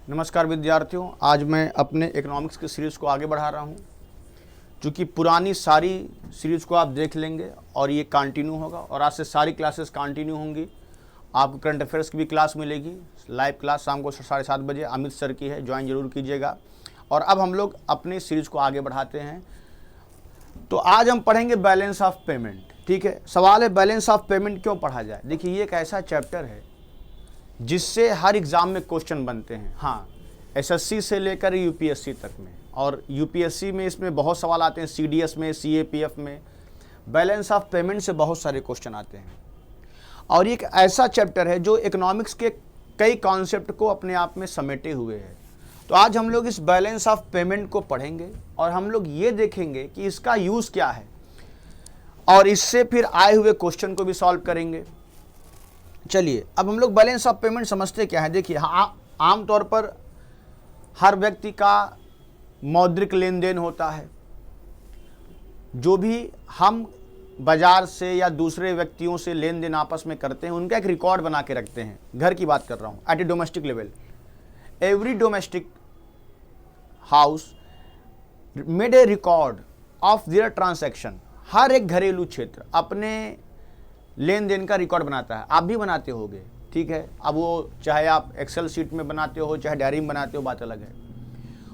नमस्कार विद्यार्थियों, आज मैं अपने इकोनॉमिक्स की सीरीज़ को आगे बढ़ा रहा हूँ। चूँकि पुरानी सारी सीरीज़ को आप देख लेंगे और ये कंटिन्यू होगा और आज से सारी क्लासेस कंटिन्यू होंगी। आपको करंट अफेयर्स की भी क्लास मिलेगी, लाइव क्लास शाम को 7:30 बजे अमित सर की है, ज्वाइन जरूर कीजिएगा। और अब हम लोग अपनी सीरीज़ को आगे बढ़ाते हैं। तो आज हम पढ़ेंगे बैलेंस ऑफ पेमेंट। ठीक है, सवाल है बैलेंस ऑफ पेमेंट क्यों पढ़ा जाए। देखिए, ये एक ऐसा चैप्टर है जिससे हर एग्ज़ाम में क्वेश्चन बनते हैं। हाँ, एसएससी से लेकर यूपीएससी तक में, और यूपीएससी में इसमें बहुत सवाल आते हैं, सीडीएस में, सीएपीएफ में बैलेंस ऑफ पेमेंट से बहुत सारे क्वेश्चन आते हैं। और ये एक ऐसा चैप्टर है जो इकोनॉमिक्स के कई कॉन्सेप्ट को अपने आप में समेटे हुए है। तो आज हम लोग इस बैलेंस ऑफ पेमेंट को पढ़ेंगे और हम लोग ये देखेंगे कि इसका यूज़ क्या है और इससे फिर आए हुए क्वेश्चन को भी सॉल्व करेंगे। चलिए, अब हम लोग बैलेंस ऑफ पेमेंट समझते क्या है। देखिए, हाँ, आमतौर पर हर व्यक्ति का मौद्रिक लेन देन होता है। जो भी हम बाजार से या दूसरे व्यक्तियों से लेन देन आपस में करते हैं, उनका एक रिकॉर्ड बना के रखते हैं। घर की बात कर रहा हूँ, at a domestic level. Every domestic house made a record of their transaction. हर एक घरेलू क्षेत्र अपने लेन देन का रिकॉर्ड बनाता है। आप भी बनाते होगे, ठीक है। अब वो चाहे आप एक्सेल शीट में बनाते हो, चाहे डायरी में बनाते हो, बात अलग है।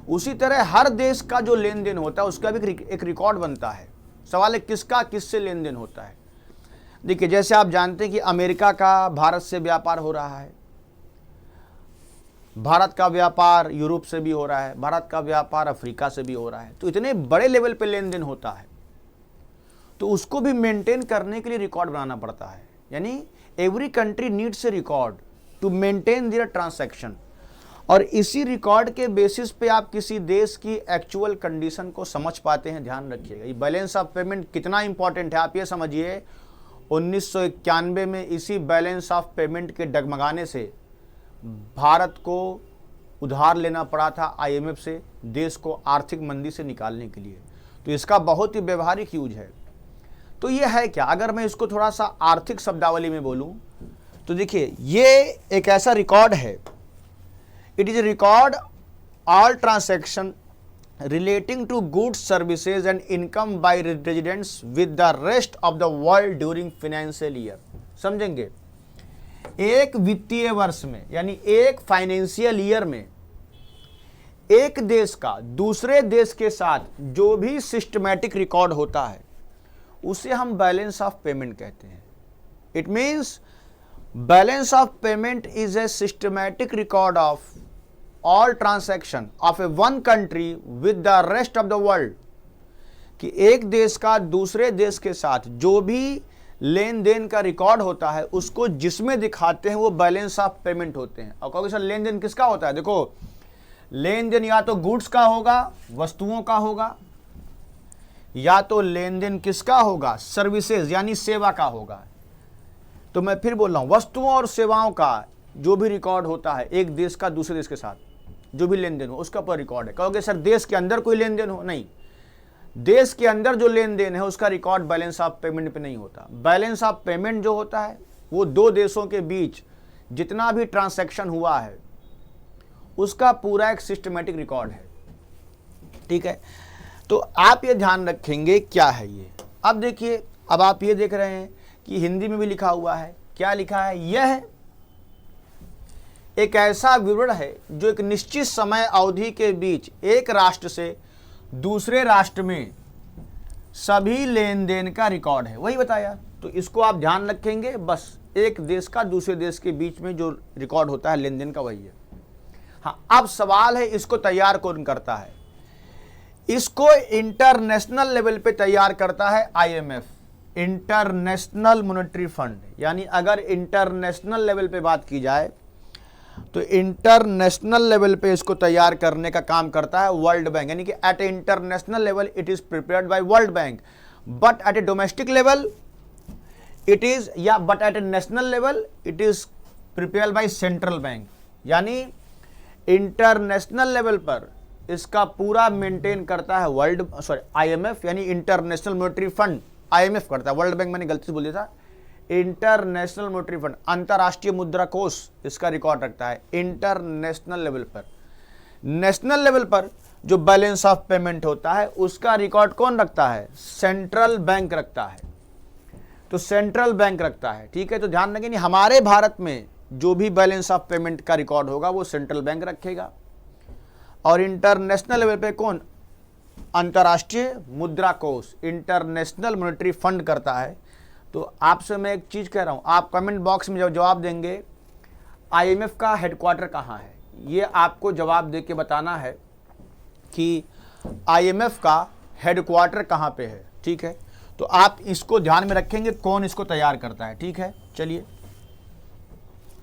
उसी तरह हर देश का जो लेन देन होता है उसका भी एक रिकॉर्ड बनता है। सवाल है किसका किससे लेन देन होता है। देखिए, जैसे आप जानते हैं कि अमेरिका का भारत से व्यापार हो रहा है, भारत का व्यापार यूरोप से भी हो रहा है, भारत का व्यापार अफ्रीका से भी हो रहा है। तो इतने बड़े लेवल पे लेन देन होता है, तो उसको भी मेंटेन करने के लिए रिकॉर्ड बनाना पड़ता है। यानी every country needs a record to maintain their transaction. और इसी रिकॉर्ड के बेसिस पे आप किसी देश की एक्चुअल कंडीशन को समझ पाते हैं। ध्यान रखिएगा, ये बैलेंस ऑफ पेमेंट कितना इंपॉर्टेंट है। आप ये समझिए, 1991 में इसी बैलेंस ऑफ पेमेंट के डगमगाने से भारत को उधार लेना पड़ा था आईएमएफ से, देश को आर्थिक मंदी से निकालने के लिए। तो इसका बहुत ही व्यवहारिक यूज है। तो ये है क्या, अगर मैं इसको थोड़ा सा आर्थिक शब्दावली में बोलूं तो देखिए, ये एक ऐसा रिकॉर्ड है। It is a record all transaction relating to goods, services and income by residents with the rest of the world during financial year. समझेंगे, एक वित्तीय वर्ष में, यानी एक फाइनेंशियल ईयर में एक देश का दूसरे देश के साथ जो भी सिस्टमैटिक रिकॉर्ड होता है उसे हम बैलेंस ऑफ पेमेंट कहते हैं। It means balance of payment is a systematic record of all transaction of A one country with the rest of the world. कि एक देश का दूसरे देश के साथ जो भी लेन देन का रिकॉर्ड होता है उसको जिसमें दिखाते हैं वो बैलेंस ऑफ पेमेंट होते हैं। और कहोगे सर लेन देन किसका होता है। देखो, लेन देन या तो गुड्स का होगा, वस्तुओं का होगा, या तो लेन देन किसका होगा, सर्विसेज यानी सेवा का होगा। तो मैं फिर बोल रहा हूं, वस्तुओं और सेवाओं का जो भी रिकॉर्ड होता है एक देश का दूसरे देश के साथ जो भी लेन देन हो उसका पर रिकॉर्ड है। कहोगे सर देश के अंदर कोई लेन देन हो, नहीं, देश के अंदर जो लेन देन है उसका रिकॉर्ड बैलेंस ऑफ पेमेंट पे नहीं होता। बैलेंस ऑफ पेमेंट जो होता है वो दो देशों के बीच जितना भी ट्रांसैक्शन हुआ है उसका पूरा एक सिस्टमेटिक रिकॉर्ड है। ठीक है, तो आप ये ध्यान रखेंगे क्या है ये। अब देखिए, अब आप ये देख रहे हैं कि हिंदी में भी लिखा हुआ है। क्या लिखा है, यह एक ऐसा विवरण है जो एक निश्चित समय अवधि के बीच एक राष्ट्र से दूसरे राष्ट्र में सभी लेन देन का रिकॉर्ड है। वही बताया, तो इसको आप ध्यान रखेंगे। बस एक देश का दूसरे देश के बीच में जो रिकॉर्ड होता है लेन देन का, वही है। हाँ, अब सवाल है इसको तैयार कौन करता है। इसको इंटरनेशनल लेवल पे तैयार करता है आईएमएफ, इंटरनेशनल मॉनेटरी फंड। यानी अगर इंटरनेशनल लेवल पे बात की जाए तो इंटरनेशनल लेवल पे इसको तैयार करने का काम करता है वर्ल्ड बैंक। यानी कि at a international level it is prepared by World Bank, but at a domestic level it is, या but at a national level it is prepared by central bank. यानी इंटरनेशनल लेवल पर इसका पूरा maintain करता है IMF, यानी international monetary fund IMF करता है। वर्ल्ड बैंक मैंने गलती से बोल दिया था। इंटरनेशनल मॉनेटरी फंड, अंतर्राष्ट्रीय मुद्रा कोष इसका रिकॉर्ड रखता है इंटरनेशनल लेवल पर। नेशनल लेवल पर जो बैलेंस ऑफ पेमेंट होता है उसका रिकॉर्ड कौन रखता है? सेंट्रल बैंक रखता है। तो सेंट्रल बैंक रखता है, ठीक है। तो ध्यान रखें, हमारे भारत में जो भी बैलेंस ऑफ पेमेंट का रिकॉर्ड होगा वो सेंट्रल बैंक रखेगा। और इंटरनेशनल लेवल पे कौन? अंतर्राष्ट्रीय मुद्रा कोष, इंटरनेशनल मॉनेटरी फंड करता है। तो आपसे मैं एक चीज़ कह रहा हूँ, आप कमेंट बॉक्स में जब जवाब देंगे IMF का हेडक्वार्टर कहाँ है, ये आपको जवाब दे के बताना है कि IMF का हेडक्वार्टर कहाँ पे है, ठीक है। तो आप इसको ध्यान में रखेंगे कौन इसको तैयार करता है, ठीक है। चलिए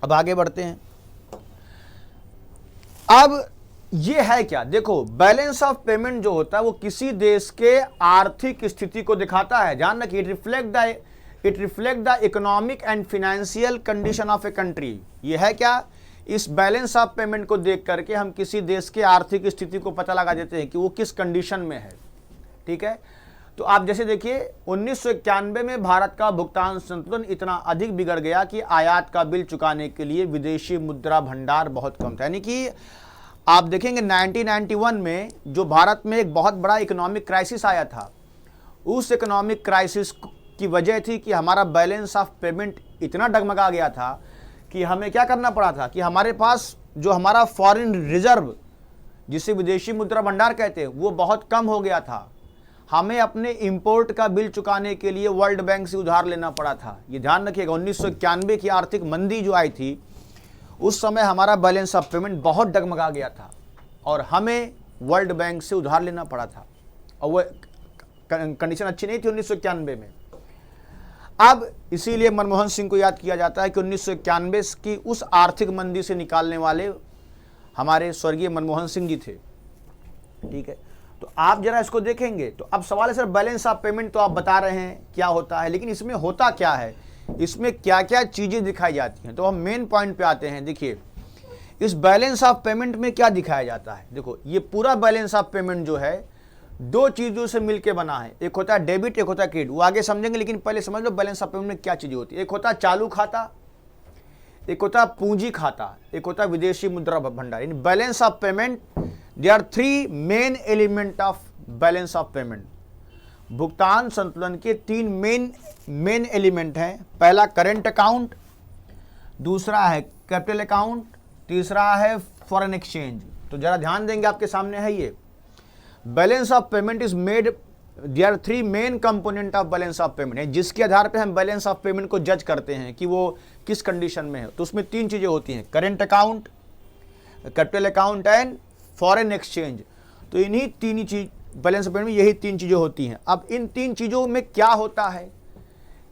अब आगे बढ़ते हैं। अब ये है क्या? देखो, बैलेंस ऑफ पेमेंट जो होता है वो किसी देश के आर्थिक स्थिति को दिखाता है। ध्यान रखिए, it reflect the economic and financial condition of a country. ये है क्या? इस बैलेंस ऑफ पेमेंट को देख करके हम किसी देश के आर्थिक स्थिति को पता लगा देते हैं कि वो किस कंडीशन में है, ठीक है। तो आप जैसे देखिए 1991 में भारत का भुगतान संतुलन इतना अधिक बिगड़ गया कि आयात का बिल चुकाने के लिए विदेशी मुद्रा भंडार बहुत कम था। यानी कि आप देखेंगे 1991 में जो भारत में एक बहुत बड़ा इकोनॉमिक क्राइसिस आया था, उस इकोनॉमिक क्राइसिस की वजह थी कि हमारा बैलेंस ऑफ पेमेंट इतना डगमगा गया था कि हमें क्या करना पड़ा था कि हमारे पास जो हमारा फॉरेन रिजर्व, जिसे विदेशी मुद्रा भंडार कहते हैं, वो बहुत कम हो गया था। हमें अपने इंपोर्ट का बिल चुकाने के लिए वर्ल्ड बैंक से उधार लेना पड़ा था। ये ध्यान रखिएगा, 1991 की आर्थिक मंदी जो आई थी उस समय हमारा बैलेंस ऑफ पेमेंट बहुत डगमगा गया था और हमें वर्ल्ड बैंक से उधार लेना पड़ा था और वो कंडीशन अच्छी नहीं थी 1991 में। अब इसीलिए मनमोहन सिंह को याद किया जाता है कि 1991 की उस आर्थिक मंदी से निकालने वाले हमारे स्वर्गीय मनमोहन सिंह जी थे, ठीक है। तो आप जरा इसको देखेंगे तो अब सवाल है सर, बैलेंस ऑफ पेमेंट तो आप बता रहे हैं क्या होता है, लेकिन इसमें होता क्या है, इसमें क्या क्या चीज़ें दिखाई जाती हैं। तो हम मेन पॉइंट पे आते हैं। देखिए, इस बैलेंस ऑफ पेमेंट में क्या दिखाया जाता है। देखो, ये पूरा बैलेंस ऑफ पेमेंट जो है दो चीज़ों से मिलके बना है, एक होता है डेबिट, एक होता है क्रेडिट। वो आगे समझेंगे, लेकिन पहले समझ लो बैलेंस ऑफ पेमेंट में क्या चीज़ें होती है। एक होता है चालू खाता, एक होता है पूंजी खाता, एक होता है विदेशी मुद्रा भंडार। In balance of payment there are three main element of balance of payment. भुगतान संतुलन के तीन मेन एलिमेंट हैं। पहला करेंट अकाउंट, दूसरा है कैपिटल अकाउंट, तीसरा है फॉरेन एक्सचेंज। तो जरा ध्यान देंगे, आपके सामने है ये balance of payment is made, there are three main component of balance of payment है, जिसके आधार पे हम बैलेंस ऑफ पेमेंट को जज करते हैं कि वो किस कंडीशन में है। तो उसमें तीन चीज़ें होती हैं, current account, capital account and foreign exchange. तो इन्हीं तीन चीज बैलेंस ऑफ पेमेंट में यही तीन चीज़ें होती हैं। अब इन तीन चीज़ों में क्या होता है,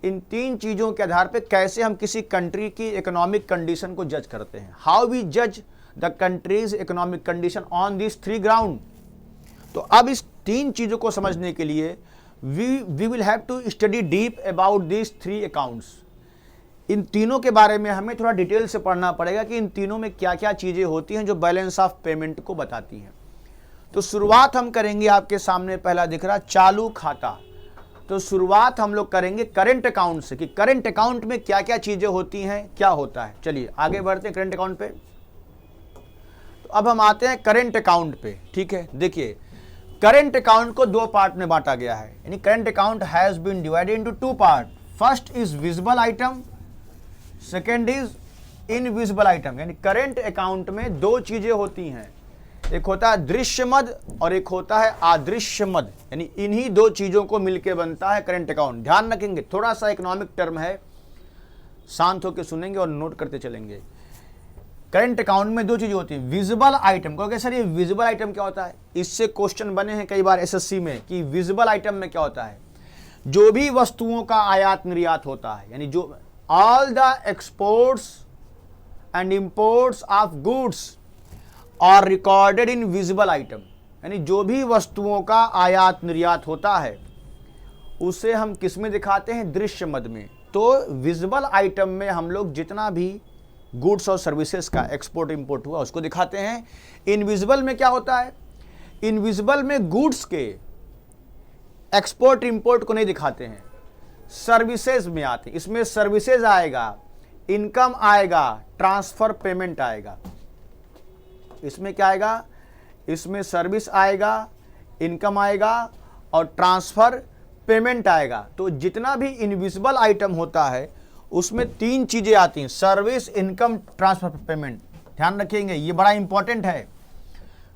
इन तीन चीज़ों के आधार पे कैसे हम किसी कंट्री की इकोनॉमिक कंडीशन को जज करते हैं। हाउ वी जज the country's economic condition on this three ground. तो अब इस तीन चीज़ों को समझने के लिए we will have to study deep about this three accounts. इन तीनों के बारे में हमें थोड़ा डिटेल से पढ़ना पड़ेगा कि इन तीनों में क्या क्या चीज़ें होती हैं जो बैलेंस ऑफ पेमेंट को बताती हैं। तो शुरुआत हम करेंगे, आपके सामने पहला दिख रहा चालू खाता। तो शुरुआत हम लोग करेंगे करेंट अकाउंट से कि करेंट अकाउंट में क्या क्या चीज़ें होती हैं, क्या होता है। चलिए आगे बढ़ते हैं करेंट अकाउंट पे। तो अब हम आते हैं करेंट अकाउंट पे, ठीक है। देखिए, करेंट अकाउंट को दो पार्ट में बांटा गया है, यानी current account has been divided into two part. First is visible item, second is invisible item. यानी करेंट अकाउंट में दो चीजें होती हैं, एक होता है दृश्य मद और एक होता है अदृश्य मद। यानी इन्हीं दो चीजों को मिलकर बनता है करेंट अकाउंट। ध्यान रखेंगे, थोड़ा सा इकोनॉमिक टर्म है, शांत होकर सुनेंगे और नोट करते चलेंगे। करेंट अकाउंट में दो चीजें होती हैं, विजिबल आइटम। क्योंकि सर ये विजिबल आइटम क्या होता है, इससे क्वेश्चन बने हैं कई बार एसएससी में कि विजिबल आइटम में क्या होता है। जो भी वस्तुओं का आयात निर्यात होता है, यानी जो all the exports and imports of goods are recorded in visible item. यानी जो भी वस्तुओं का आयात निर्यात होता है उसे हम किस में दिखाते हैं, दृश्य मद में। तो विजिबल आइटम में हम लोग जितना भी गुड्स और सर्विसेज का एक्सपोर्ट इंपोर्ट हुआ उसको दिखाते हैं। इनविजिबल में क्या होता है, इनविजिबल में गुड्स के एक्सपोर्ट इंपोर्ट को नहीं दिखाते हैं, सर्विसेज में आते हैं। इसमें सर्विसेज आएगा, इनकम आएगा, ट्रांसफर पेमेंट आएगा। इसमें क्या आएगा, इसमें सर्विस आएगा, इनकम आएगा और ट्रांसफर पेमेंट आएगा। तो जितना भी इनविजिबल आइटम होता है उसमें 3 चीजें आती हैं, सर्विस, इनकम, ट्रांसफर, पेमेंट। ध्यान रखेंगे, ये बड़ा इंपॉर्टेंट है।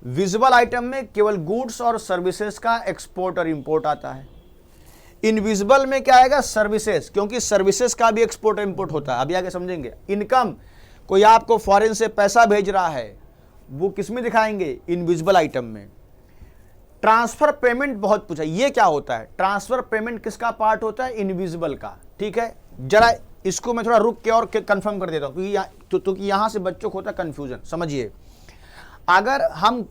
विजिबल आइटम में केवल गुड्स और सर्विसेज का एक्सपोर्ट और इंपोर्ट आता है। इनविजिबल में क्या आएगा? सर्विसेज, क्योंकि सर्विसेज का भी एक्सपोर्ट और इंपोर्ट होता है, अभी आगे समझेंगे। इनकम, कोई आपको फॉरेन से पैसा भेज रहा है, वो किस में दिखाएंगे? इनविजिबल आइटम में। ट्रांसफर पेमेंट बहुत पूछा, ये क्या होता है? ट्रांसफर पेमेंट किसका पार्ट होता है? इनविजिबल का। ठीक है, जरा इसको मैं थोड़ा रुक के और कंफर्म कर देता हूं, क्योंकि यहां से बच्चों को होता है कंफ्यूजन। समझिए, अगर हम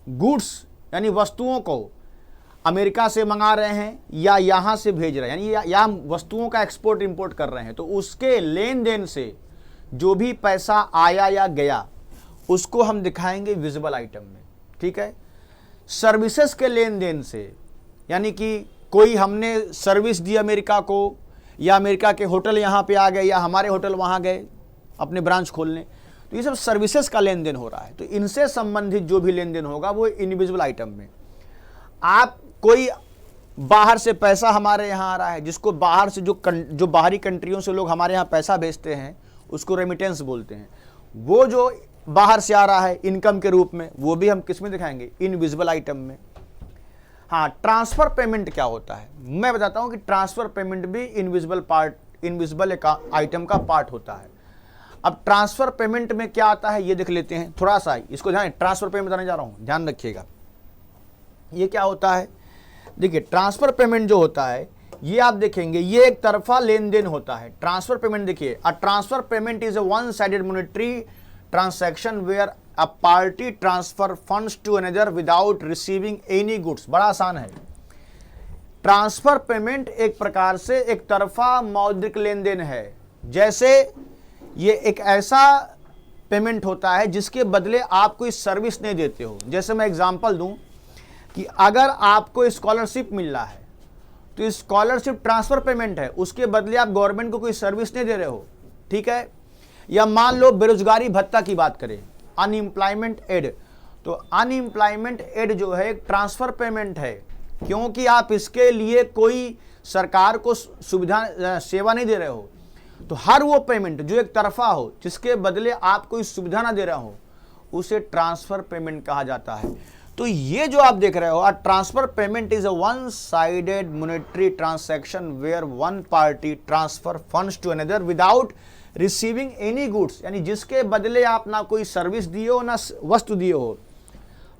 गुड्स यानी वस्तुओं को अमेरिका से मंगा रहे हैं या यहां से भेज रहे हैं, यानी या हम वस्तुओं का एक्सपोर्ट इंपोर्ट कर रहे हैं, तो उसके लेन देन से जो भी पैसा आया या गया उसको हम दिखाएंगे विजिबल आइटम में। ठीक है, सर्विसेज के लेन देन से, यानी कि कोई हमने सर्विस दी अमेरिका को, या अमेरिका के होटल यहाँ पे आ गए या हमारे होटल वहाँ गए अपने ब्रांच खोलने, तो ये सब सर्विसेज का लेन देन हो रहा है। तो इनसे संबंधित जो भी लेन देन होगा वो इनविजिबल आइटम में। आप कोई बाहर से पैसा हमारे यहाँ आ रहा है, जिसको बाहर से जो बाहरी कंट्रियों से लोग हमारे यहाँ पैसा भेजते हैं उसको रेमिटेंस बोलते हैं, वो जो बाहर से आ रहा है इनकम के रूप में, वो भी हम किस में दिखाएंगे? इनविजिबल आइटम में। हाँ, ट्रांसफर पेमेंट क्या होता है मैं बताता हूं कि ट्रांसफर पेमेंट भी इनविजिबल आइटम का पार्ट होता है। अब ट्रांसफर पेमेंट में क्या आता है ये देख लेते हैं थोड़ा सा, इसको ध्यान, ट्रांसफर पेमेंट बताने जा रहा हूं, ध्यान रखिएगा। ये क्या होता है? देखिए, ट्रांसफर पेमेंट जो होता है ये आप देखेंगे, ये एक तरफा लेन देन होता है। ट्रांसफर पेमेंट देखिए, a transfer payment is a one sided monetary transaction where a party transfer funds to another without receiving any goods. बड़ा आसान है। ट्रांसफर पेमेंट एक प्रकार से एक तरफा मौद्रिक लेन देन है। जैसे ये एक ऐसा पेमेंट होता है जिसके बदले आप कोई सर्विस नहीं देते हो। जैसे मैं एग्जांपल दूं कि अगर आपको स्कॉलरशिप मिल रहा है तो स्कॉलरशिप ट्रांसफर पेमेंट है, उसके बदले आप गवर्नमेंट को कोई सर्विस नहीं दे रहे हो। ठीक है, या मान लो बेरोजगारी भत्ता की बात करें, अनएम्प्लॉयमेंट एड, तो अनएम्प्लॉयमेंट एड जो है एक ट्रांसफर पेमेंट है, क्योंकि आप इसके लिए कोई सरकार को सुविधा सेवा नहीं दे रहे हो। तो हर वो पेमेंट जो एक तरफा हो, जिसके बदले आप कोई सुविधा ना दे रहे हो, उसे ट्रांसफर पेमेंट कहा जाता है। तो ये जो आप देख रहे हो, a transfer payment is a one sided monetary transaction where one party transfer funds to another without receiving any goods, यानी जिसके बदले आप ना कोई सर्विस दिए हो ना वस्तु दिए हो,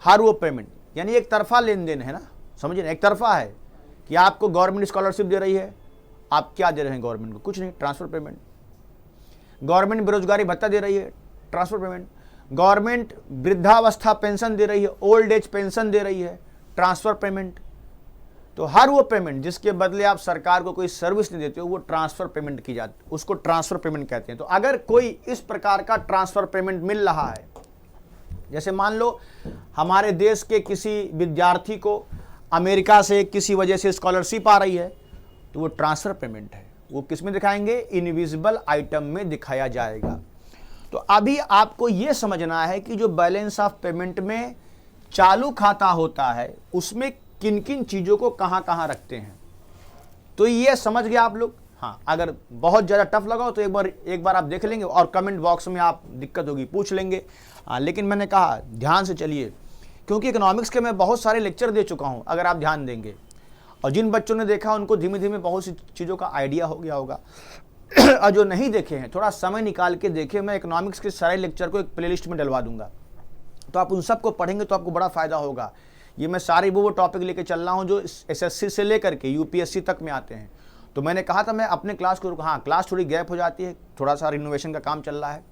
हर वो पेमेंट, यानी एक तरफा लेन देन है ना। समझिए ना, एक तरफा है कि आपको गवर्नमेंट स्कॉलरशिप दे रही है, आप क्या दे रहे हैं गवर्नमेंट को? कुछ नहीं, ट्रांसफर पेमेंट। गवर्नमेंट बेरोजगारी भत्ता दे रही है, ट्रांसफर पेमेंट। गवर्नमेंट वृद्धावस्था पेंशन दे रही है, ओल्ड एज पेंशन दे रही है, ट्रांसफर पेमेंट। तो हर वो पेमेंट जिसके बदले आप सरकार को कोई सर्विस नहीं देते हो, वो ट्रांसफर पेमेंट की जाती है, उसको ट्रांसफर पेमेंट कहते हैं। तो अगर कोई इस प्रकार का ट्रांसफर पेमेंट मिल रहा है, जैसे मान लो हमारे देश के किसी विद्यार्थी को अमेरिका से किसी वजह से स्कॉलरशिप आ रही है, तो वो ट्रांसफर पेमेंट है, वो किस में दिखाएंगे? इनविजिबल आइटम में दिखाया जाएगा। तो अभी आपको ये समझना है कि जो बैलेंस ऑफ पेमेंट में चालू खाता होता है उसमें किन किन चीज़ों को कहाँ कहाँ रखते हैं। तो ये समझ गए आप लोग? हाँ, अगर बहुत ज़्यादा टफ लगा हो तो एक बार आप देख लेंगे और कमेंट बॉक्स में आप दिक्कत होगी पूछ लेंगे। लेकिन मैंने कहा ध्यान से चलिए, क्योंकि इकोनॉमिक्स के मैं बहुत सारे लेक्चर दे चुका हूँ, अगर आप ध्यान देंगे। और जिन बच्चों ने देखा उनको धीमे धीमे बहुत सी चीज़ों का आइडिया हो गया होगा। और जो नहीं देखे हैं थोड़ा समय निकाल के देखें, मैं इकोनॉमिक्स के सारे लेक्चर को एक प्लेलिस्ट में डलवा दूंगा, तो आप उन सबको पढ़ेंगे तो आपको बड़ा फ़ायदा होगा। ये मैं सारे वो टॉपिक लेके चल रहा हूँ जो एसएससी से लेकर के यूपीएससी तक में आते हैं। तो मैंने कहा था मैं अपने क्लास को, हाँ क्लास थोड़ी गैप हो जाती है, थोड़ा सा रिनोवेशन का काम चल रहा है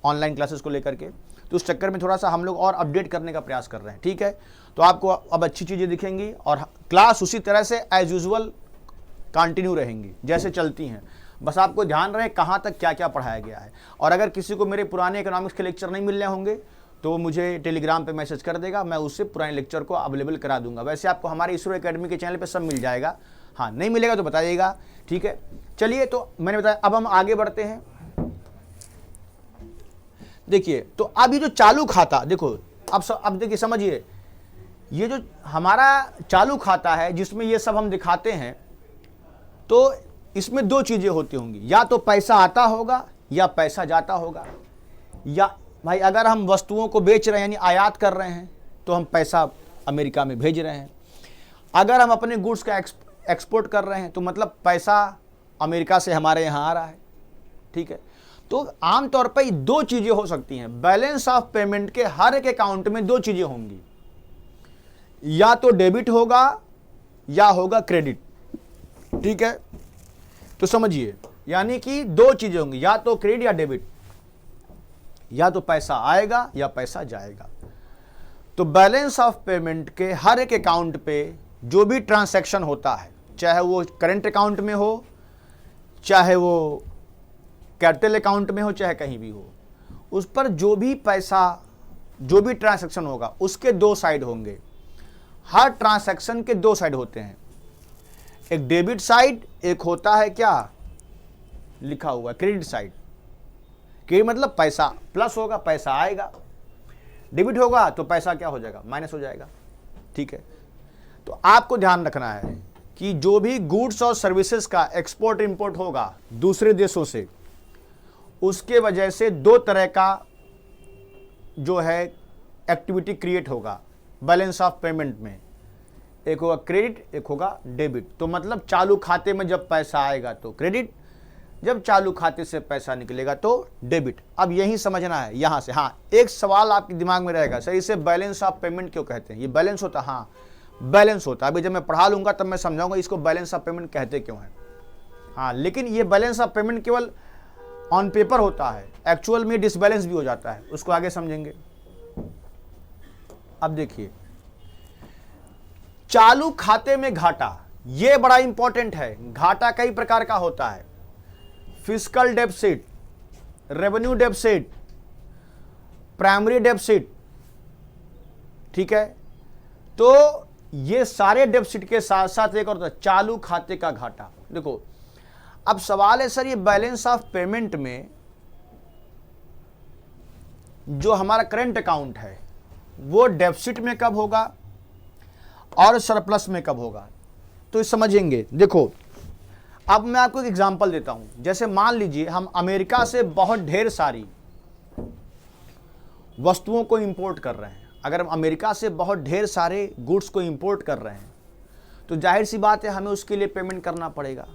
ऑनलाइन क्लासेस को लेकर के, तो उस चक्कर में थोड़ा सा हम लोग और अपडेट करने का प्रयास कर रहे हैं। ठीक है, तो आपको अब अच्छी चीज़ें दिखेंगी और क्लास उसी तरह से एज यूजुअल कंटिन्यू रहेंगी जैसे चलती हैं। बस आपको ध्यान रहे कहाँ तक क्या क्या पढ़ाया गया है। और अगर किसी को मेरे पुराने इकोनॉमिक्स के लेक्चर नहीं मिल रहे होंगे तो वो मुझे टेलीग्राम पे मैसेज कर देगा, मैं उससे पुराने लेक्चर को अवेलेबल करा दूंगा। वैसे आपको हमारे इसरो एकेडमी के चैनल पे सब मिल जाएगा। हाँ, नहीं मिलेगा तो बताइएगा। ठीक है, चलिए, तो मैंने बताया, अब हम आगे बढ़ते हैं। देखिए, तो अब ये जो चालू खाता, देखो अब देखिए समझिए, ये जो हमारा चालू खाता है जिसमें ये सब हम दिखाते हैं, तो इसमें दो चीज़ें होती होंगी, या तो पैसा आता होगा या पैसा जाता होगा। या भाई अगर हम वस्तुओं को बेच रहे हैं यानी आयात कर रहे हैं तो हम पैसा अमेरिका में भेज रहे हैं। अगर हम अपने गुड्स का एक्सपोर्ट कर रहे हैं तो मतलब पैसा अमेरिका से हमारे यहाँ आ रहा है। ठीक है, तो आमतौर पर दो चीज़ें हो सकती हैं। बैलेंस ऑफ पेमेंट के हर एक अकाउंट में दो चीज़ें होंगी, या तो डेबिट होगा या होगा क्रेडिट। ठीक है, तो समझिए, यानी कि दो चीज़ें होंगी, या तो क्रेडिट या डेबिट, या तो पैसा आएगा या पैसा जाएगा। तो बैलेंस ऑफ पेमेंट के हर एक अकाउंट पे जो भी ट्रांसैक्शन होता है, चाहे वो करंट अकाउंट में हो, चाहे वो कैपिटल अकाउंट में हो, चाहे कहीं भी हो, उस पर जो भी पैसा, जो भी ट्रांसैक्शन होगा उसके दो साइड होंगे। हर ट्रांसैक्शन के दो साइड होते हैं, एक डेबिट साइड, एक होता है क्या लिखा हुआ क्रेडिट साइड। क्रेडिट मतलब पैसा प्लस होगा, पैसा आएगा। डेबिट होगा तो पैसा क्या हो जाएगा, माइनस हो जाएगा। ठीक है, तो आपको ध्यान रखना है कि जो भी गुड्स और सर्विसेज का एक्सपोर्ट इंपोर्ट होगा दूसरे देशों से, उसके वजह से दो तरह का जो है एक्टिविटी क्रिएट होगा बैलेंस ऑफ पेमेंट में। एक होगा क्रेडिट, एक होगा डेबिट। तो मतलब चालू खाते में जब पैसा आएगा तो क्रेडिट, जब चालू खाते से पैसा निकलेगा तो डेबिट। अब यही समझना है यहाँ से। हाँ, एक सवाल आपके दिमाग में रहेगा, सर इसे बैलेंस ऑफ पेमेंट क्यों कहते हैं, ये बैलेंस होता? हाँ बैलेंस होता है। अभी जब मैं पढ़ा लूंगा तब मैं समझाऊंगा इसको बैलेंस ऑफ पेमेंट कहते क्यों है। हाँ, लेकिन ये बैलेंस ऑफ पेमेंट केवल ऑन पेपर होता है, एक्चुअल में डिसबैलेंस भी हो जाता है, उसको आगे समझेंगे। अब देखिए, चालू खाते में घाटा, यह बड़ा इंपॉर्टेंट है। घाटा कई प्रकार का होता है, fiscal deficit, revenue deficit, primary deficit. ठीक है, तो ये सारे डेफिसिट के साथ साथ एक और चालू खाते का घाटा। देखो, अब सवाल है सर ये बैलेंस ऑफ पेमेंट में जो हमारा करंट अकाउंट है वो डेफिसिट में कब होगा और सरप्लस में कब होगा, तो समझेंगे। देखो, अब मैं आपको एक एग्जांपल देता हूं। जैसे मान लीजिए हम अमेरिका से बहुत ढेर सारी वस्तुओं को इंपोर्ट कर रहे हैं। अगर हम अमेरिका से बहुत ढेर सारे गुड्स को इंपोर्ट कर रहे हैं तो जाहिर सी बात है हमें उसके लिए पेमेंट करना पड़ेगा।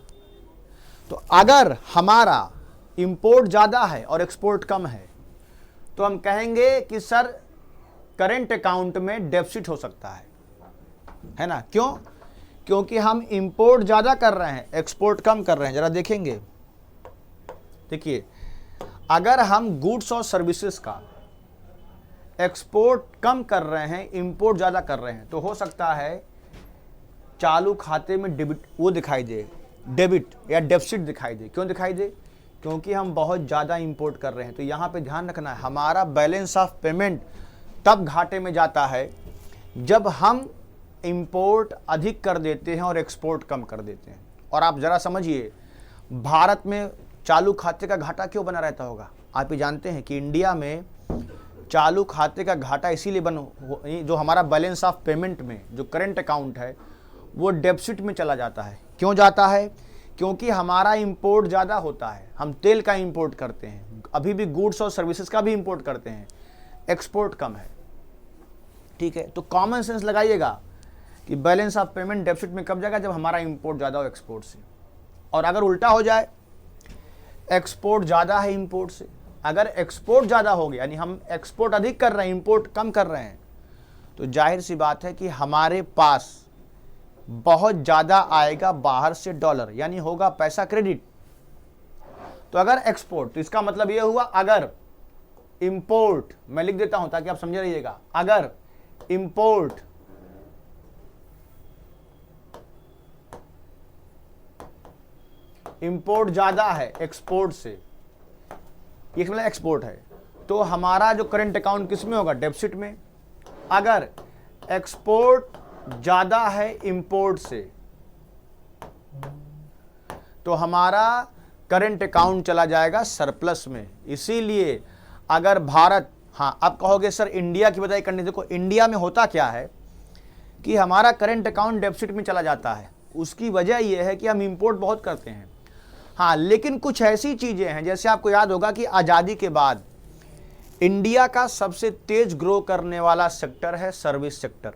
तो अगर हमारा इंपोर्ट ज़्यादा है और एक्सपोर्ट कम है तो हम कहेंगे कि सर करंट अकाउंट में डेफिसिट हो सकता है ना। क्यों? क्योंकि हम इंपोर्ट ज़्यादा कर रहे हैं, एक्सपोर्ट कम कर रहे हैं। ज़रा देखेंगे, देखिए, अगर हम गुड्स और सर्विसेज का एक्सपोर्ट कम कर रहे हैं, इंपोर्ट ज़्यादा कर रहे हैं, तो हो सकता है चालू खाते में डेबिट वो दिखाई दे, डेबिट या डेफिसिट दिखाई दे। क्यों दिखाई दे? क्योंकि हम बहुत ज़्यादा इंपोर्ट कर रहे हैं। तो यहाँ पे ध्यान रखना है, हमारा बैलेंस ऑफ पेमेंट तब घाटे में जाता है जब हम इंपोर्ट अधिक कर देते हैं और एक्सपोर्ट कम कर देते हैं। और आप ज़रा समझिए, भारत में चालू खाते का घाटा क्यों बना रहता होगा? आप ये जानते हैं कि इंडिया में चालू खाते का घाटा इसीलिए जो हमारा बैलेंस ऑफ पेमेंट में जो करंट अकाउंट है वो डेफिसिट में चला जाता है। क्यों जाता है? क्योंकि हमारा इंपोर्ट ज़्यादा होता है, हम तेल का इंपोर्ट करते हैं, अभी भी गुड्स और सर्विसेज का भी इंपोर्ट करते हैं, एक्सपोर्ट कम है। ठीक है, तो कॉमन सेंस लगाइएगा कि बैलेंस ऑफ पेमेंट डेफिसिट में कब जाएगा? जब हमारा इंपोर्ट ज़्यादा हो एक्सपोर्ट से। और अगर उल्टा हो जाए, एक्सपोर्ट ज़्यादा है इंपोर्ट से, अगर एक्सपोर्ट ज़्यादा हो गया यानी हम एक्सपोर्ट अधिक कर रहे हैं, इंपोर्ट कम कर रहे हैं, तो जाहिर सी बात है कि हमारे पास बहुत ज़्यादा आएगा बाहर से डॉलर, यानी होगा पैसा क्रेडिट। तो अगर एक्सपोर्ट, तो इसका मतलब ये हुआ अगर इंपोर्ट, मैं लिख देता हूं ताकि आप समझ रहिएगा, अगर इंपोर्ट ज़्यादा है एक्सपोर्ट से, ये मतलब एक्सपोर्ट है, तो हमारा जो करंट अकाउंट किस में होगा? डेफिसिट में। अगर एक्सपोर्ट ज़्यादा है इंपोर्ट से तो हमारा करंट अकाउंट चला जाएगा सरप्लस में। इसीलिए अगर भारत, हाँ अब कहोगे सर इंडिया की बताइए कंडीशन, देखो इंडिया में होता क्या है कि हमारा करेंट अकाउंट डेफिसिट में चला जाता है, उसकी वजह यह है कि हम इंपोर्ट बहुत करते हैं। हाँ, लेकिन कुछ ऐसी चीज़ें हैं, जैसे आपको याद होगा कि आज़ादी के बाद इंडिया का सबसे तेज ग्रो करने वाला सेक्टर है सर्विस सेक्टर।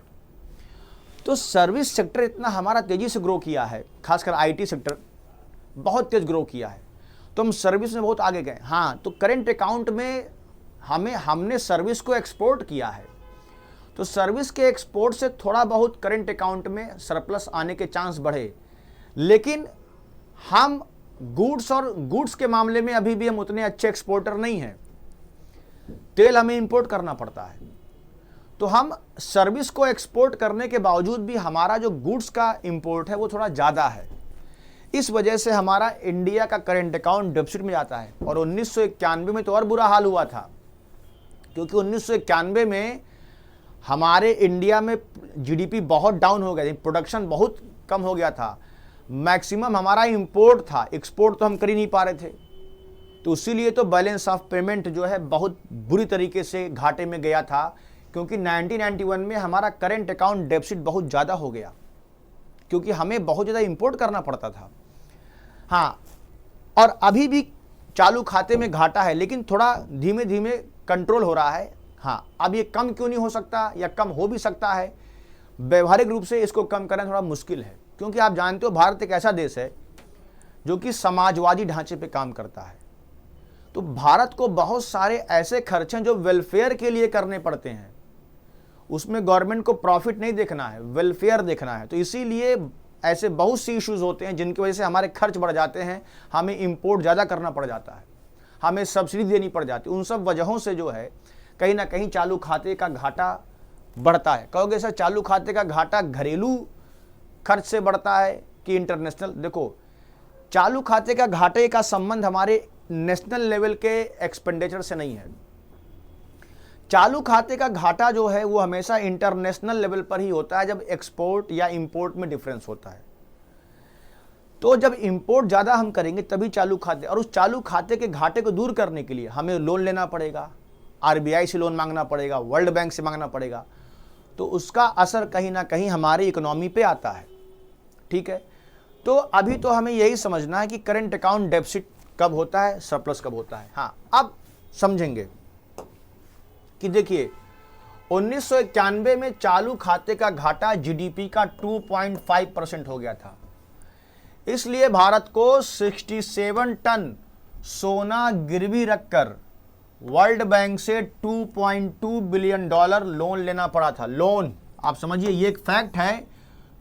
तो सर्विस सेक्टर इतना हमारा तेज़ी से ग्रो किया है, खासकर आईटी सेक्टर बहुत तेज ग्रो किया है, तो हम सर्विस में बहुत आगे गए। हाँ, तो करेंट अकाउंट में हमने सर्विस को एक्सपोर्ट किया है, तो सर्विस के एक्सपोर्ट से थोड़ा बहुत करेंट अकाउंट में सरप्लस आने के चांस बढ़े, लेकिन हम गुड्स के मामले में अभी भी हम उतने अच्छे एक्सपोर्टर नहीं हैं। तेल हमें इंपोर्ट करना पड़ता है, तो हम सर्विस को एक्सपोर्ट करने के बावजूद भी हमारा जो गुड्स का इंपोर्ट है वो थोड़ा ज़्यादा है। इस वजह से हमारा इंडिया का करेंट अकाउंट डेफिसिट में जाता है। और 1991 में तो और बुरा हाल हुआ था, क्योंकि 1991 में हमारे इंडिया में जीडीपी बहुत डाउन हो गया था, प्रोडक्शन बहुत कम हो गया था, मैक्सिमम हमारा इंपोर्ट था, एक्सपोर्ट तो हम कर ही नहीं पा रहे थे। तो इसीलिए तो बैलेंस ऑफ पेमेंट जो है बहुत बुरी तरीके से घाटे में गया था, क्योंकि 1991 में हमारा करेंट अकाउंट डेफिसिट बहुत ज़्यादा हो गया, क्योंकि हमें बहुत ज़्यादा इंपोर्ट करना पड़ता था। हाँ, और अभी भी चालू खाते में घाटा है, लेकिन थोड़ा धीमे धीमे कंट्रोल हो रहा है। हाँ, अब ये कम क्यों नहीं हो सकता, या कम हो भी सकता है, व्यवहारिक रूप से इसको कम करना थोड़ा मुश्किल है, क्योंकि आप जानते हो भारत एक ऐसा देश है जो कि समाजवादी ढांचे पे काम करता है। तो भारत को बहुत सारे ऐसे खर्च हैं जो वेलफेयर के लिए करने पड़ते हैं, उसमें गवर्नमेंट को प्रॉफिट नहीं देखना है, वेलफेयर देखना है। तो इसीलिए ऐसे बहुत सी इश्यूज होते हैं जिनकी वजह से हमारे खर्च बढ़ जाते हैं, हमें इंपोर्ट ज़्यादा करना पड़ जाता है, हमें सब्सिडी देनी पड़ जाती है। उन सब वजहों से जो है कहीं ना कहीं चालू खाते का घाटा बढ़ता है। कहोगे सर चालू खाते का घाटा घरेलू खर्च से बढ़ता है कि इंटरनेशनल? देखो, चालू खाते का घाटे का संबंध हमारे नेशनल लेवल के एक्सपेंडिचर से नहीं है। चालू खाते का घाटा जो है वो हमेशा इंटरनेशनल लेवल पर ही होता है, जब एक्सपोर्ट या इंपोर्ट में डिफरेंस होता है। तो जब इंपोर्ट ज़्यादा हम करेंगे तभी चालू खाते, और उस चालू खाते के घाटे को दूर करने के लिए हमें लोन लेना पड़ेगा, आरबीआई से लोन मांगना पड़ेगा, वर्ल्ड बैंक से मांगना पड़ेगा। तो उसका असर कहीं ना कहीं हमारी इकोनॉमी पे आता है। ठीक है, तो अभी तो हमें यही समझना है कि करंट अकाउंट डेफिसिट कब होता है, सरप्लस कब होता है। हाँ, अब समझेंगे कि देखिए 1991 में चालू खाते का घाटा जीडीपी का 2.5% हो गया था। इसलिए भारत को 67 टन सोना गिरवी रखकर वर्ल्ड बैंक से $2.2 बिलियन लोन लेना पड़ा था। लोन, आप समझिए, ये एक फैक्ट है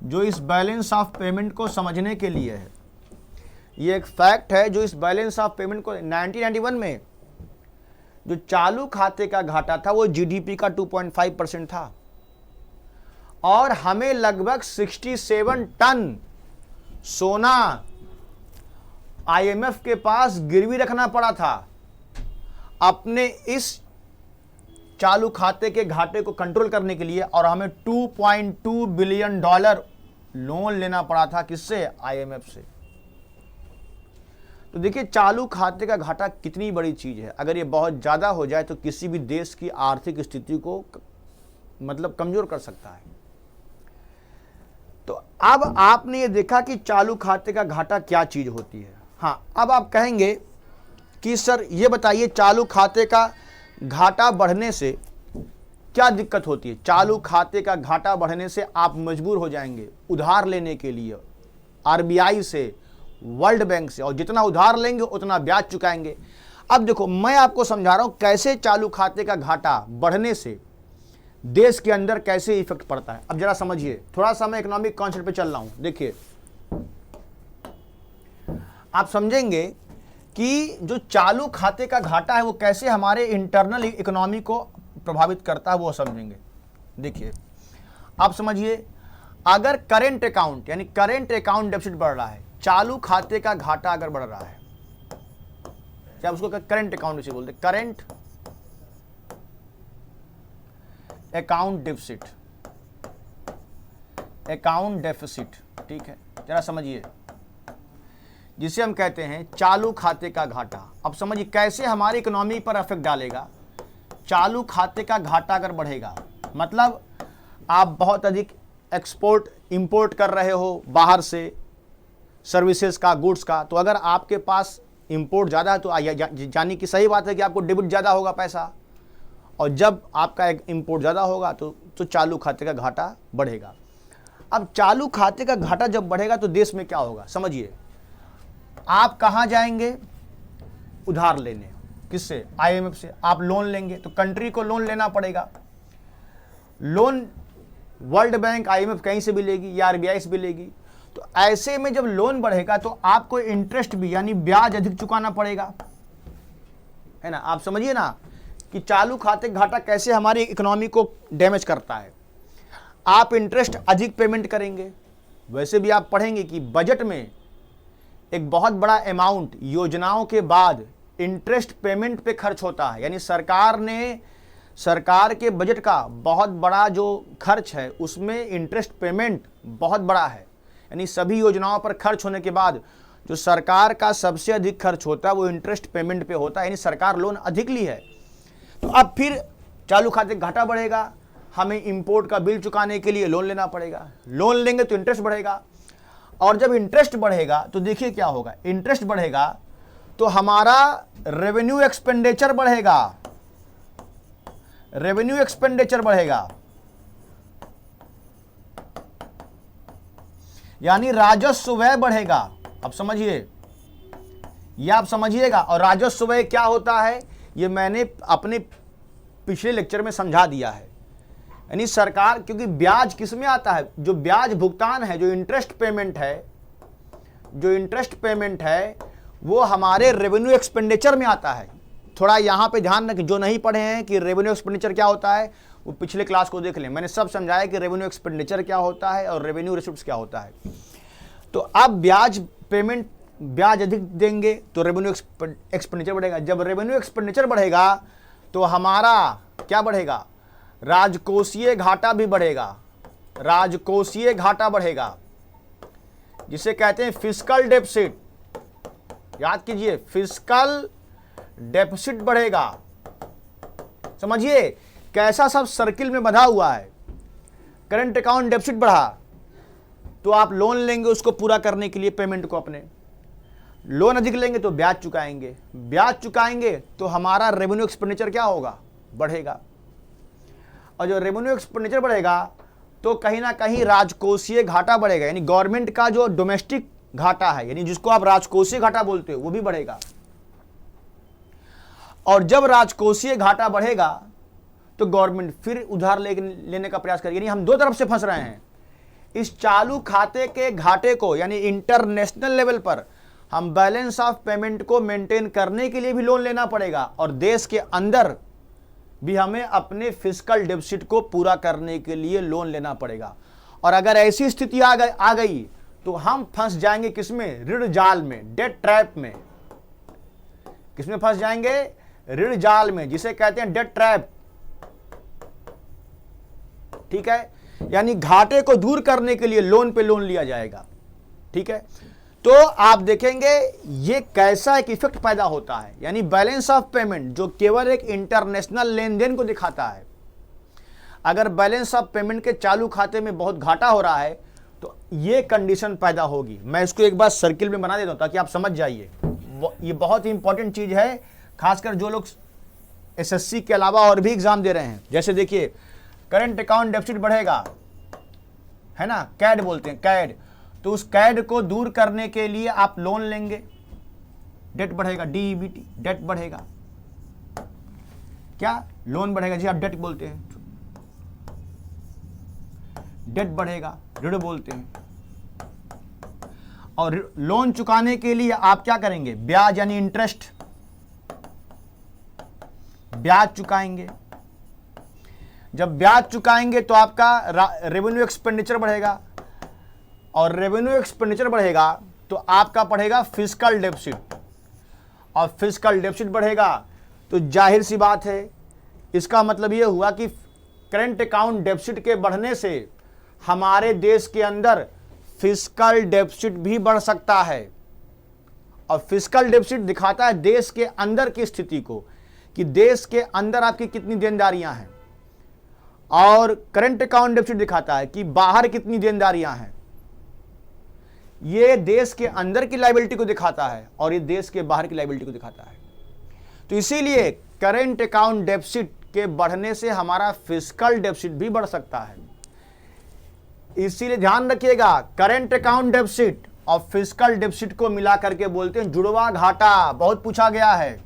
जो इस बैलेंस ऑफ पेमेंट को समझने के लिए है। ये एक फैक्ट है जो इस बैलेंस ऑफ पेमेंट को 1991 में जो चालू खाते का घाटा था वो जीडीपी का 2.5% था, और हमें लगभग 67 टन सोना आईएमएफ के पास गिरवी रखना पड़ा था अपने इस चालू खाते के घाटे को कंट्रोल करने के लिए, और हमें $2.2 बिलियन लोन लेना पड़ा था। किससे? आईएमएफ से। तो देखिए चालू खाते का घाटा कितनी बड़ी चीज है। अगर ये बहुत ज्यादा हो जाए तो किसी भी देश की आर्थिक स्थिति को मतलब कमजोर कर सकता है। तो अब आपने ये देखा कि चालू खाते का घाटा क्या चीज होती है। हाँ, अब आप कहेंगे कि सर ये बताइए चालू खाते का घाटा बढ़ने से क्या दिक्कत होती है। चालू खाते का घाटा बढ़ने से आप मजबूर हो जाएंगे उधार लेने के लिए आरबीआई से, वर्ल्ड बैंक से, और जितना उधार लेंगे उतना ब्याज चुकाएंगे। अब देखो मैं आपको समझा रहा हूं कैसे चालू खाते का घाटा बढ़ने से देश के अंदर कैसे इफेक्ट पड़ता है। अब जरा समझिए, थोड़ा सा मैं इकोनॉमिक कॉन्सेप्ट पे चल रहा हूं। देखिए आप समझेंगे कि जो चालू खाते का घाटा है वो कैसे हमारे इंटरनल इकोनॉमी को प्रभावित करता है, वो समझेंगे। देखिए आप समझिए, अगर करेंट अकाउंट यानी करेंट अकाउंट डेफिसिट बढ़ रहा है, चालू खाते का घाटा अगर बढ़ रहा है, क्या उसको करेंट अकाउंट से बोलते, current account deficit, account deficit, ठीक है, जरा समझिए, जिसे हम कहते हैं चालू खाते का घाटा। अब समझिए कैसे हमारी इकोनॉमी पर इफेक्ट डालेगा। चालू खाते का घाटा अगर बढ़ेगा मतलब आप बहुत अधिक एक्सपोर्ट इंपोर्ट कर रहे हो बाहर से सर्विसेज का, गुड्स का, तो अगर आपके पास इंपोर्ट ज़्यादा है तो यानी कि सही बात है कि आपको डेबिट ज़्यादा होगा पैसा, और जब आपका इंपोर्ट ज़्यादा होगा तो चालू खाते का घाटा बढ़ेगा। अब चालू खाते का घाटा जब बढ़ेगा तो देश में क्या होगा समझिए। आप कहाँ जाएंगे? उधार लेने। किससे? IMF से। आप लोन लेंगे तो कंट्री को लोन लेना पड़ेगा। लोन वर्ल्ड बैंक, IMF कहीं से भी लेगी या RBI से भी लेगी। तो ऐसे में जब लोन बढ़ेगा तो आपको इंटरेस्ट भी यानी ब्याज अधिक चुकाना पड़ेगा, है ना। आप समझिए ना कि चालू खाते घाटा कैसे हमारी इकोनॉमी को डैमेज करता है। आप इंटरेस्ट अधिक पेमेंट करेंगे। वैसे भी आप पढ़ेंगे कि बजट में एक बहुत बड़ा अमाउंट योजनाओं के बाद इंटरेस्ट पेमेंट पे खर्च होता है, यानी सरकार के बजट का बहुत बड़ा जो खर्च है उसमें इंटरेस्ट पेमेंट बहुत बड़ा है। यानी सभी योजनाओं पर खर्च होने के बाद जो सरकार का सबसे अधिक खर्च होता है वो इंटरेस्ट पेमेंट पे होता है, यानी सरकार लोन अधिक ली है। तो अब फिर चालू खाते घाटा बढ़ेगा, हमें इंपोर्ट का बिल चुकाने के लिए लोन लेना पड़ेगा। लोन लेंगे तो इंटरेस्ट बढ़ेगा, और जब इंटरेस्ट बढ़ेगा तो देखिए क्या होगा। इंटरेस्ट बढ़ेगा तो हमारा रेवेन्यू एक्सपेंडिचर बढ़ेगा, रेवेन्यू एक्सपेंडिचर बढ़ेगा, यानी राजस्व व्यय बढ़ेगा। अब समझिए, यह आप समझिएगा। और राजस्व व्यय क्या होता है ये मैंने अपने पिछले लेक्चर में समझा दिया है। यानी सरकार, क्योंकि ब्याज किस में आता है? जो ब्याज भुगतान है, जो इंटरेस्ट पेमेंट है वो हमारे रेवेन्यू एक्सपेंडिचर में आता है। थोड़ा यहाँ पे ध्यान रखें, जो नहीं पढ़े हैं कि रेवेन्यू एक्सपेंडिचर क्या होता है वो पिछले क्लास को देख लें। मैंने सब समझाया कि रेवेन्यू एक्सपेंडिचर क्या होता है और रेवेन्यू रिसीट्स क्या होता है। तो अब ब्याज अधिक देंगे तो रेवेन्यू एक्सपेंडिचर बढ़ेगा। जब रेवेन्यू एक्सपेंडिचर बढ़ेगा तो हमारा क्या बढ़ेगा? राजकोषीय घाटा भी बढ़ेगा। राजकोषीय घाटा बढ़ेगा जिसे कहते हैं फिस्कल डेफिसिट। याद कीजिए, फिस्कल डेफिसिट बढ़ेगा। समझिए कैसा सब सर्किल में बंधा हुआ है। करंट अकाउंट डेफिसिट बढ़ा तो आप लोन लेंगे उसको पूरा करने के लिए पेमेंट को अपने। लोन अधिक लेंगे तो ब्याज चुकाएंगे, ब्याज चुकाएंगे तो हमारा रेवेन्यू एक्सपेंडिचर क्या होगा? बढ़ेगा। और जो रेवेन्यू एक्सपेंडिचर बढ़ेगा तो कहीं ना कहीं राजकोषीय घाटा बढ़ेगा, यानी गवर्नमेंट का जो डोमेस्टिक घाटा है, यानी जिसको आप राजकोषीय घाटा बोलते हो, वो भी बढ़ेगा। और जब राजकोषीय घाटा बढ़ेगा तो गवर्नमेंट फिर उधार लेने का प्रयास करेगी। यानी हम दो तरफ से फंस रहे हैं। इस चालू खाते के घाटे को, यानी इंटरनेशनल लेवल पर हम बैलेंस ऑफ पेमेंट को मेंटेन करने के लिए भी लोन लेना पड़ेगा, और देश के अंदर भी हमें अपने फिस्कल डेफिसिट को पूरा करने के लिए लोन लेना पड़ेगा। और अगर ऐसी स्थिति आ गई तो हम फंस जाएंगे किसमें? ऋण जाल में, डेट ट्रैप में। किसमें फंस जाएंगे? ऋण जाल में, जिसे कहते हैं डेट ट्रैप। ठीक है, यानी घाटे को दूर करने के लिए लोन पे लोन लिया जाएगा। ठीक है, तो आप देखेंगे ये कैसा एक इफेक्ट पैदा होता है। यानी बैलेंस ऑफ पेमेंट जो केवल एक इंटरनेशनल लेन देन को दिखाता है, अगर बैलेंस ऑफ पेमेंट के चालू खाते में बहुत घाटा हो रहा है तो ये कंडीशन पैदा होगी। मैं इसको एक बार सर्किल में बना देता हूं ताकि आप समझ जाइए। ये बहुत ही इंपॉर्टेंट चीज है, खासकर जो लोग SSC के अलावा और भी एग्जाम दे रहे हैं। जैसे देखिए, करंट अकाउंट डेफिसिट बढ़ेगा, है ना, कैड बोलते हैं, कैड। तो उस कैड को दूर करने के लिए आप लोन लेंगे, डेट बढ़ेगा, DEBT, डेट बढ़ेगा। क्या? लोन बढ़ेगा जी, आप डेट बोलते हैं। डेट बढ़ेगा, ऋण बोलते हैं। और लोन चुकाने के लिए आप क्या करेंगे? ब्याज यानी इंटरेस्ट, ब्याज चुकाएंगे। जब ब्याज चुकाएंगे तो आपका रेवेन्यू एक्सपेंडिचर बढ़ेगा, और रेवेन्यू एक्सपेंडिचर बढ़ेगा तो आपका बढ़ेगा फिस्कल डेफिसिट, और फिस्कल डेफिसिट बढ़ेगा तो जाहिर सी बात है, इसका मतलब यह हुआ कि करंट अकाउंट डेफिसिट के बढ़ने से हमारे देश के अंदर फिस्कल डेफिसिट भी बढ़ सकता है। और फिस्कल डेफिसिट दिखाता है देश के अंदर की स्थिति को, कि देश के अंदर आपकी कितनी देनदारियां हैं। और करंट अकाउंट डेफिसिट दिखाता है कि बाहर कितनी देनदारियां हैं। ये देश के अंदर की लायबिलिटी को दिखाता है और ये देश के बाहर की लायबिलिटी को दिखाता है। तो इसीलिए करंट अकाउंट डेफिसिट के बढ़ने से हमारा फिस्कल डेफिसिट भी बढ़ सकता है। इसीलिए ध्यान रखिएगा, करंट अकाउंट डेफिसिट और फिस्कल डेफिसिट को मिला करके बोलते हैं जुड़वा घाटा। बहुत पूछा गया है,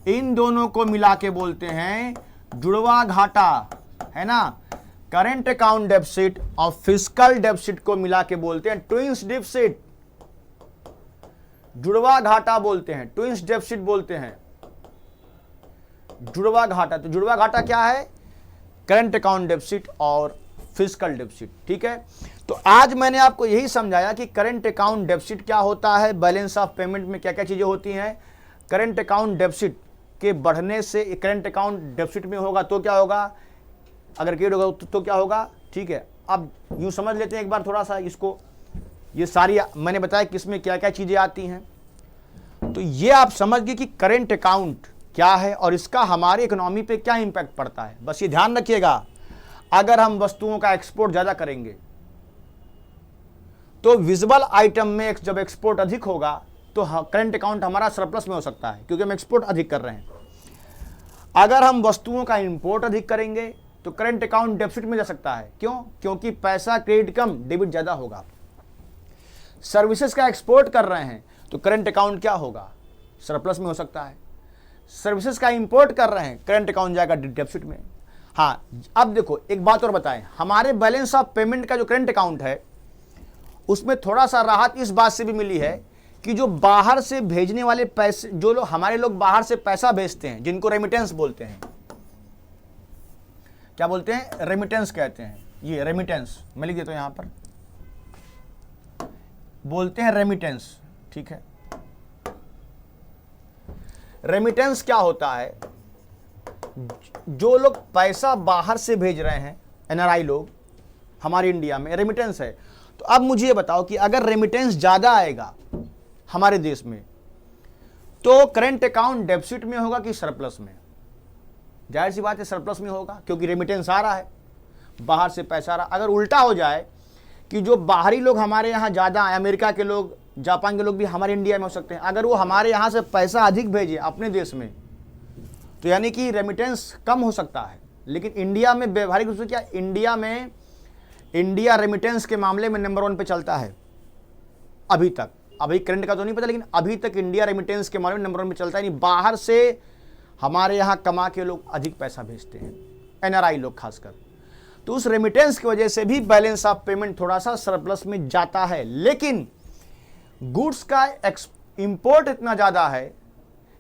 इन दोनों को मिला के बोलते हैं जुड़वा घाटा, है ना। करंट अकाउंट डेफिसिट और फिस्कल डेफिसिट को मिला के बोलते हैं ट्विंस डेफिसिट, जुड़वा घाटा बोलते हैं, ट्विंस डेफिसिट बोलते हैं, जुड़वा घाटा। तो जुड़वा घाटा क्या है? करंट अकाउंट डेफिसिट और फिस्कल डेफिसिट, ठीक है। तो आज मैंने आपको यही समझाया कि करंट अकाउंट डेफिसिट क्या होता है, बैलेंस ऑफ पेमेंट में क्या क्या चीजें होती हैं। करंट अकाउंट डेफिसिट के बढ़ने से करंट अकाउंट डेफिसिट में होगा तो क्या होगा, अगर क्लियर होगा तो क्या होगा, ठीक है। अब यूं समझ लेते हैं एक बार थोड़ा सा इसको, ये सारी मैंने बताया कि इसमें क्या क्या चीजें आती हैं। तो ये आप समझ गए कि करंट अकाउंट क्या है और इसका हमारी इकोनॉमी पे क्या इंपैक्ट पड़ता है। बस ये ध्यान रखिएगा, अगर हम वस्तुओं का एक्सपोर्ट ज्यादा करेंगे तो विजिबल आइटम में जब एक्सपोर्ट अधिक होगा तो करंट अकाउंट हमारा सरप्लस में हो सकता है, क्योंकि हम एक्सपोर्ट अधिक कर रहे हैं। अगर हम वस्तुओं का इंपोर्ट अधिक करेंगे तो करंट अकाउंट डेफिसिट में जा सकता है। क्यों? क्योंकि पैसा क्रेडिट कम डेबिट ज्यादा होगा। सर्विसेज का एक्सपोर्ट कर रहे हैं तो करंट अकाउंट क्या होगा, सरप्लस में हो सकता है। सर्विसेज का इंपोर्ट कर रहे हैं, करंट अकाउंट जाएगा डेफिसिट में। हाँ, अब देखो एक बात और बताएं, हमारे बैलेंस ऑफ पेमेंट का जो करंट अकाउंट है उसमें थोड़ा सा राहत इस बात से भी मिली है कि जो बाहर से भेजने वाले पैसे, जो लोग हमारे लोग बाहर से पैसा भेजते हैं, जिनको रेमिटेंस बोलते हैं, क्या बोलते हैं, रेमिटेंस कहते हैं। ये रेमिटेंस मैं लिख देता हूं यहां पर, बोलते हैं रेमिटेंस, ठीक है। रेमिटेंस क्या होता है, जो लोग पैसा बाहर से भेज रहे हैं, एनआरआई लोग हमारे इंडिया में, रेमिटेंस है। तो अब मुझे ये बताओ कि अगर रेमिटेंस ज्यादा आएगा हमारे देश में तो करंट अकाउंट डेफिसिट में होगा कि सरप्लस में? जाहिर सी बात है सरप्लस में होगा, क्योंकि रेमिटेंस आ रहा है, बाहर से पैसा आ रहा। अगर उल्टा हो जाए कि जो बाहरी लोग हमारे यहाँ ज़्यादा, अमेरिका के लोग, जापान के लोग भी हमारे इंडिया में हो सकते हैं, अगर वो हमारे यहाँ से पैसा अधिक भेजे अपने देश में तो यानी कि रेमिटेंस कम हो सकता है। लेकिन इंडिया में व्यवहारिक रूप से क्या, इंडिया रेमिटेंस के मामले में नंबर 1 पे चलता है अभी तक। अभी करंट का तो नहीं पता, लेकिन अभी तक इंडिया रेमिटेंस के मामले में नंबर 1 पे चलता है। नहीं, बाहर से हमारे यहाँ कमा के लोग अधिक पैसा भेजते हैं, एनआरआई लोग खासकर। तो उस रेमिटेंस की वजह से भी बैलेंस ऑफ पेमेंट थोड़ा सा सरप्लस में जाता है। लेकिन गुड्स का इंपोर्ट इतना ज़्यादा है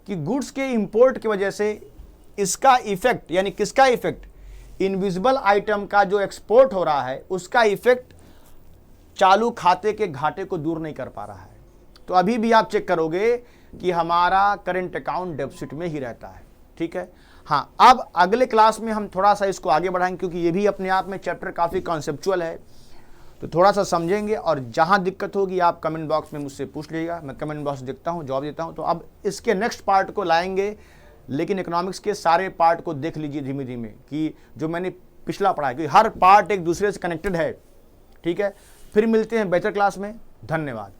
कि गुड्स के इंपोर्ट की वजह से इसका इफेक्ट, यानी किसका इफेक्ट, इनविजिबल आइटम का जो एक्सपोर्ट हो रहा है उसका इफेक्ट चालू खाते के घाटे को दूर नहीं कर पा रहा है। तो अभी भी आप चेक करोगे कि हमारा करंट अकाउंट डेफिसिट में ही रहता है, ठीक है। हाँ, अब अगले क्लास में हम थोड़ा सा इसको आगे बढ़ाएंगे, क्योंकि ये भी अपने आप में चैप्टर काफ़ी कॉन्सेप्चुअल है, तो थोड़ा सा समझेंगे। और जहाँ दिक्कत होगी आप कमेंट बॉक्स में मुझसे पूछ लीजिएगा, मैं कमेंट बॉक्स देखता हूँ, जवाब देता हूँ। तो अब इसके नेक्स्ट पार्ट को लाएंगे, लेकिन इकोनॉमिक्स के सारे पार्ट को देख लीजिए धीमे धीमे, कि जो मैंने पिछला पढ़ा है, क्योंकि हर पार्ट एक दूसरे से कनेक्टेड है, ठीक है। फिर मिलते हैं बेहतर क्लास में, धन्यवाद।